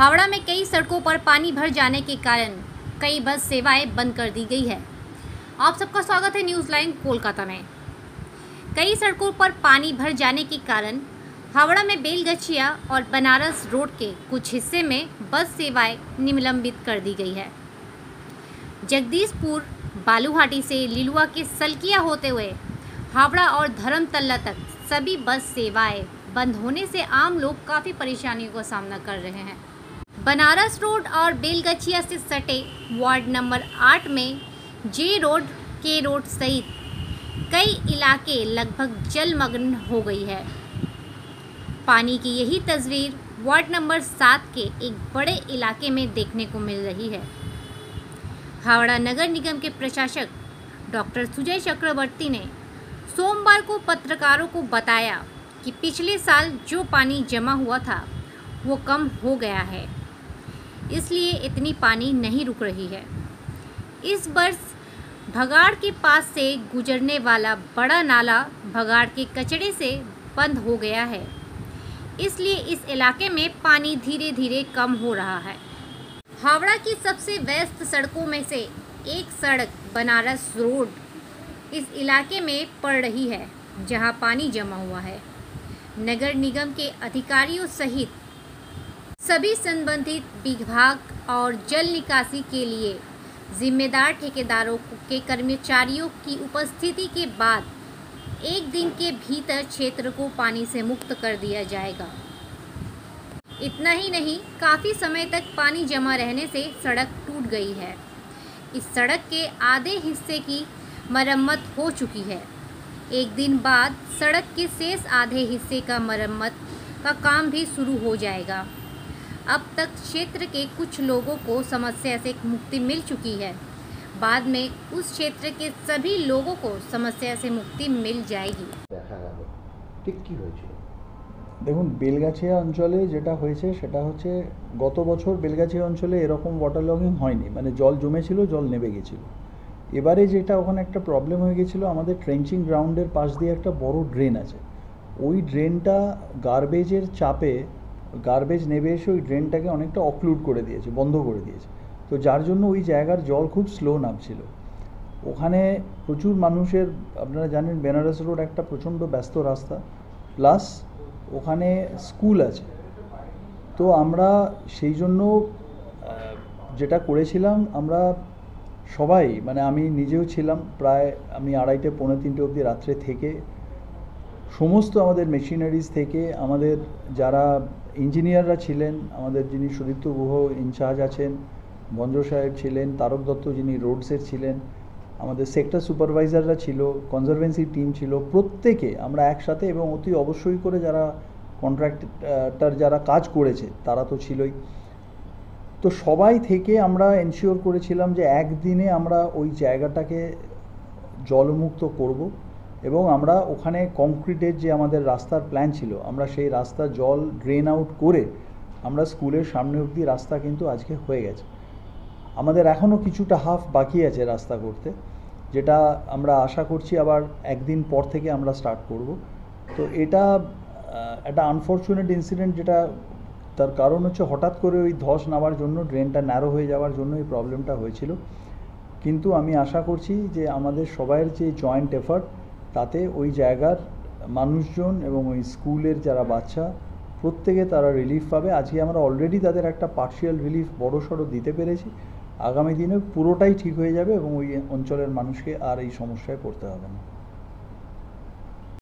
हावड़ा में कई सड़कों पर पानी भर जाने के कारण कई बस सेवाएं बंद कर दी गई है। आप सबका स्वागत है न्यूज़ लाइन कोलकाता में। कई सड़कों पर पानी भर जाने के कारण हावड़ा में बेलगछिया और बनारस रोड के कुछ हिस्से में बस सेवाएं निलंबित कर दी गई है। जगदीशपुर बालूहाटी से लिलुआ के सलकिया होते हुए हावड़ा और धर्मतल्ला तक सभी बस सेवाएं बंद होने से आम लोग काफ़ी परेशानियों का सामना कर रहे हैं। बनारस रोड और बेलगछिया से सटे वार्ड नंबर 8 में जे रोड, के रोड सहित कई इलाके लगभग जलमग्न हो गई है। पानी की यही तस्वीर वार्ड नंबर 7 के एक बड़े इलाके में देखने को मिल रही है। हावड़ा नगर निगम के प्रशासक डॉक्टर सुजय चक्रवर्ती ने सोमवार को पत्रकारों को बताया कि पिछले साल जो पानी जमा हुआ था वो कम हो गया है, इसलिए इतनी पानी नहीं रुक रही है। इस वर्ष भगाड़ के पास से गुजरने वाला बड़ा नाला भगाड़ के कचरे से बंद हो गया है, इसलिए इस इलाके में पानी धीरे धीरे कम हो रहा है। हावड़ा की सबसे व्यस्त सड़कों में से एक सड़क बनारस रोड इस इलाके में पड़ रही है, जहां पानी जमा हुआ है। नगर निगम के अधिकारियों सहित सभी संबंधित विभाग और जल निकासी के लिए जिम्मेदार ठेकेदारों के कर्मचारियों की उपस्थिति के बाद एक दिन के भीतर क्षेत्र को पानी से मुक्त कर दिया जाएगा। इतना ही नहीं, काफ़ी समय तक पानी जमा रहने से सड़क टूट गई है। इस सड़क के आधे हिस्से की मरम्मत हो चुकी है। एक दिन बाद सड़क के शेष आधे हिस्से का मरम्मत का काम भी शुरू हो जाएगा। अब तक क्षेत्र के कुछ लोगों को समस्या से मुक्ति मिल चुकी है। बाद में उस क्षेत्र के सभी लोगों को समस्या से मुक्ति मिल जाएगी। দেখুন, বেলগাছিয়া অঞ্চলে যেটা হয়েছে সেটা হচ্ছে গত বছর বেলগাছিয়া অঞ্চলে এরকম ওয়াটার লগিং হয়নি, মানে জল জমেছিল, জল নেমে গেছিলো। এবারে যেটা ওখানে একটা প্রবলেম হয়ে গেছিলো, আমাদের ট্রেঞ্চিং গ্রাউন্ডের পাশ দিয়ে একটা বড় ড্রেন আছে। ওই ড্রেনটা গার্বেজের চাপে গার্বেজ নেমে এসে ওই ড্রেনটাকে অনেকটা অক্লুড করে দিয়েছে, বন্ধ করে দিয়েছে। তো যার জন্য ওই জায়গার জল খুব স্লো নামছিল। ওখানে প্রচুর মানুষের, আপনারা জানেন বেনারস রোড একটা প্রচণ্ড ব্যস্ত রাস্তা, প্লাস ওখানে স্কুল আছে। তো আমরা সেই জন্য যেটা করেছিলাম, আমরা সবাই, মানে আমি নিজেও ছিলাম, প্রায় আমি 2:30 পৌনে 3টে অবধি রাত্রে থেকে সমস্ত আমাদের মেশিনারিজ থেকে আমাদের যারা ইঞ্জিনিয়াররা ছিলেন, আমাদের যিনি সুদীপ্ত গুহ ইনচার্জ আছেন, ভঞ্জ সাহেব ছিলেন, তারক দত্ত যিনি রোডসের ছিলেন, আমাদের সেক্টর সুপারভাইজাররা ছিল, কনজারভেন্সি টিম ছিল, প্রত্যেকে আমরা একসাথে, এবং অতি অবশ্যই করে যারা কন্ট্রাক্টর যারা কাজ করেছে তারা তো ছিলই। তো সবাই থেকে আমরা এনশিওর করেছিলাম যে একদিনে আমরা ওই জায়গাটাকে জলমুক্ত করব, এবং আমরা ওখানে কংক্রিটের যে আমাদের রাস্তার প্ল্যান ছিল, আমরা সেই রাস্তা জল ড্রেন আউট করে আমরা স্কুলের সামনে অবধি রাস্তা কিন্তু আজকে হয়ে গেছে। আমাদের এখনও কিছুটা হাফ বাকি আছে রাস্তা করতে, যেটা আমরা আশা করছি আবার একদিন পর থেকে আমরা স্টার্ট করব। তো এটা একটা আনফর্চুনেট ইনসিডেন্ট, যেটা তার কারণ হচ্ছে হঠাৎ করে ওই ধস নামার জন্য, ড্রেনটা ন্যারো হয়ে যাওয়ার জন্য এই প্রবলেমটা হয়েছিল। কিন্তু আমি আশা করছি যে আমাদের সবাইয়ের যে জয়েন্ট এফার্ট, তাতে ওই জায়গার মানুষজন এবং ওই স্কুলের যারা বাচ্চা, প্রত্যেকে তারা রিলিফ পাবে। আজকে আমরা অলরেডি তাদের একটা পার্শিয়াল রিলিফ বড়সড় দিতে পেরেছি। আগামী দিনে পুরোটাই ঠিক হয়ে যাবে এবং ওই অঞ্চলের মানুষকে আর এই সমস্যায় পড়তে হবে না।